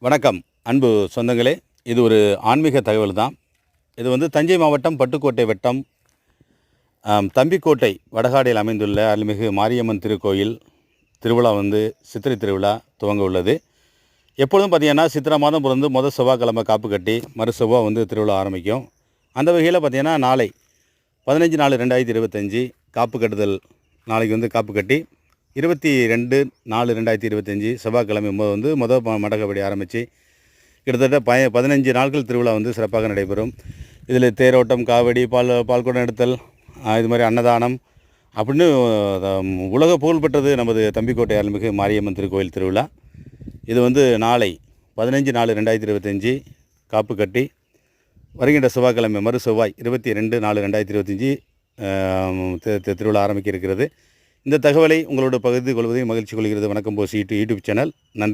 வணக்கம் அன்பு சொந்தங்களே. இது ஒரு ஆன்மீக தகவல் தான். இது வந்து தஞ்சை மாவட்டம் பட்டுக்கோட்டை வட்டம் தம்பிக்கோட்டை வடகாடியில் அமைந்துள்ள அருள்மிகு மாரியம்மன் திருக்கோயில் திருவிழா வந்து சித்திரை திருவிழா துவங்க உள்ளது. எப்பொழுதும் பார்த்திங்கன்னா சித்திரை மாதம் பிறந்து முதல் செவ்வாய்க்கிழமை காப்பு கட்டி மறு செவ்வாய் வந்து திருவிழா ஆரம்பிக்கும். அந்த வகையில் பார்த்திங்கன்னா நாளை 15/4/2025 காப்பு கட்டுதல். நாளைக்கு வந்து காப்பு கட்டி 22/4/2025 செவ்வாய்க்கிழமை வந்து மடக்கப்படி ஆரம்பித்து கிட்டத்தட்ட 15 நாட்கள் திருவிழா வந்து சிறப்பாக நடைபெறும். இதில் தேரோட்டம், காவடி, பால்குடம் எடுத்தல், இது மாதிரி அன்னதானம் அப்படின்னு உலக புகழ்பெற்றது நமது தம்பிக்கோட்டை அருள்மிகு மாரியம்மன் திருக்கோயில் திருவிழா. இது வந்து நாளை 15/4/2025 காப்பு கட்டி வருகின்ற செவ்வாய்க்கிழமை மறு செவ்வாய் 22/4/2025 திருவிழா ஆரம்பிக்க இருக்கிறது. இந்த தகவலை உங்களோட பகிர்ந்து கொள்வதை மகிழ்ச்சி கொள்கிறது. வணக்கம் போஸ் யூடியூப் சேனல். நன்றி.